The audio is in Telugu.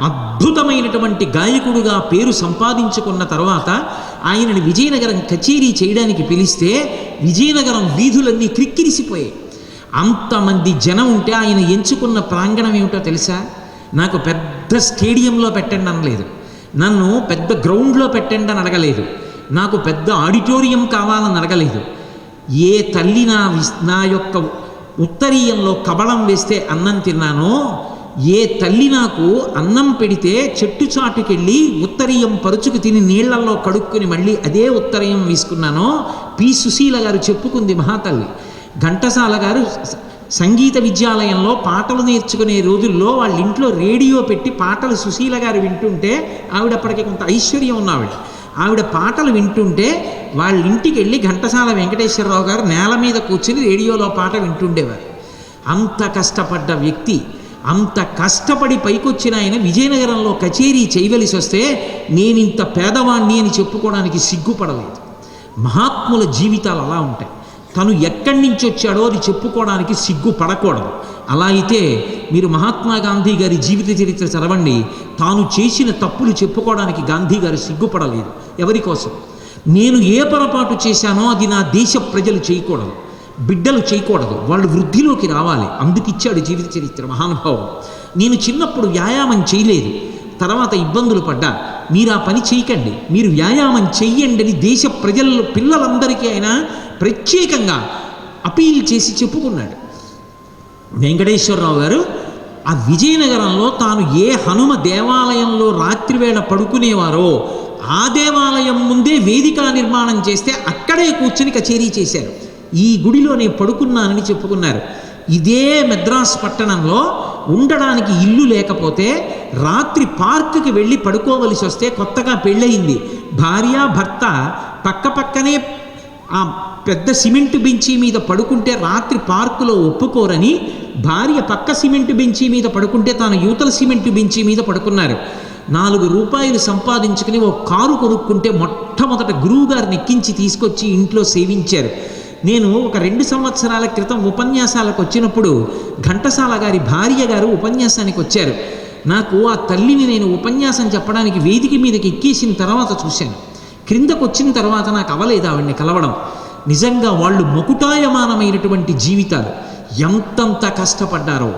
అద్భుతమైనటువంటి గాయకుడుగా పేరు సంపాదించుకున్న తర్వాత ఆయనని విజయనగరం కచేరీ చేయడానికి పిలిస్తే విజయనగరం వీధులన్నీ క్రిక్కిరిసిపోయాయి. అంతమంది జనం ఉంటే ఆయన ఎంచుకున్న ప్రాంగణం ఏమిటో తెలుసా? నాకు పెద్ద స్టేడియంలో పెట్టండి అనలేదు, నన్ను పెద్ద గ్రౌండ్లో పెట్టండి అని అడగలేదు, నాకు పెద్ద ఆడిటోరియం కావాలని అడగలేదు. ఏ తల్లి నా యొక్క ఉత్తరీయంలో కబళం వేస్తే అన్నం తిన్నానో, ఏ తల్లి నాకు అన్నం పెడితే చెట్టు చాటుకెళ్ళి ఉత్తరీయం పరుచుకు తిని నీళ్లలో కడుక్కుని మళ్ళీ అదే ఉత్తరీయం వేసుకున్నానో, పి సుశీల గారు చెప్పుకుంది మహాతల్లి. ఘంటసాల గారు సంగీత విద్యాలయంలో పాటలు నేర్చుకునే రోజుల్లో వాళ్ళ ఇంట్లో రేడియో పెట్టి పాటలు సుశీల గారు వింటుంటే, ఆవిడప్పటికి కొంత ఐశ్వర్యం ఉన్న ఆవిడ పాటలు వింటుంటే వాళ్ళ ఇంటికి వెళ్ళి ఘంటసాల వెంకటేశ్వరరావు గారు నేల మీద కూర్చుని రేడియోలో పాట వింటుండేవారు. అంత కష్టపడ్డ వ్యక్తి, అంత కష్టపడి పైకొచ్చిన ఆయన విజయనగరంలో కచేరీ చేయవలసి వస్తే నేనింత పేదవాణ్ణి అని చెప్పుకోవడానికి సిగ్గుపడలేదు. మహాత్ముల జీవితాలు అలా ఉంటాయి. తను ఎక్కడి నుంచి వచ్చాడో అది చెప్పుకోవడానికి సిగ్గుపడకూడదు. అలా అయితే మీరు మహాత్మా గాంధీ గారి జీవిత చరిత్ర చదవండి. తాను చేసిన తప్పులు చెప్పుకోవడానికి గాంధీ గారు సిగ్గుపడలేదు. ఎవరి కోసం? నేను ఏ పొరపాటు చేశానో అది నా దేశ ప్రజలు చేయకూడదు, బిడ్డలు చేయకూడదు, వాళ్ళు వృద్ధిలోకి రావాలి, అందుకిచ్చాడు జీవిత చరిత్ర మహానుభావం. నేను చిన్నప్పుడు వ్యాయామం చేయలేదు, తర్వాత ఇబ్బందులు పడ్డా. మీరు ఆ పని చేయకండి, మీరు వ్యాయామం చెయ్యండి అని దేశ ప్రజల్లో పిల్లలందరికీ ఆయన ప్రత్యేకంగా అపీల్ చేసి చెప్పుకున్నాడు. వెంకటేశ్వరరావు గారు ఆ విజయనగరంలో తాను ఏ హనుమ దేవాలయంలో రాత్రివేళ పడుకునేవారో ఆ దేవాలయం ముందే వేదిక నిర్మాణం చేస్తే అక్కడే కూర్చుని కచేరీ చేశారు. ఈ గుడిలో నేను పడుకున్నానని చెప్పుకున్నారు. ఇదే మద్రాస్ పట్టణంలో ఉండడానికి ఇల్లు లేకపోతే రాత్రి పార్కుకి వెళ్ళి పడుకోవలసి వస్తే, కొత్తగా పెళ్ళయింది, భార్య భర్త పక్క పక్కనే ఆ పెద్ద సిమెంటు బెంచీ మీద పడుకుంటే రాత్రి పార్కులో ఒప్పుకోరని భార్య పక్క సిమెంటు బెంచీ మీద పడుకుంటే తాను యూతల సిమెంటు బెంచీ మీద పడుకున్నారు. 4 రూపాయలు సంపాదించుకుని ఓ కారు కొనుక్కుంటే మొట్టమొదట గురువుగారిని ఎక్కించి తీసుకొచ్చి ఇంట్లో సేవించారు. నేను ఒక 2 సంవత్సరాల క్రితం ఉపన్యాసాలకు వచ్చినప్పుడు ఘంటసాల గారి భార్య గారు ఉపన్యాసానికి వచ్చారు. నాకు ఆ తల్లిని నేను ఉపన్యాసం చెప్పడానికి వేదిక మీదకి ఎక్కేసిన తర్వాత చూశాను. క్రిందకు వచ్చిన తర్వాత నాకు అవలేదు ఆవిడ్ని కలవడం. నిజంగా వాళ్ళు మకుటాయమానమైనటువంటి జీవితాలు, ఎంతంత కష్టపడ్డారో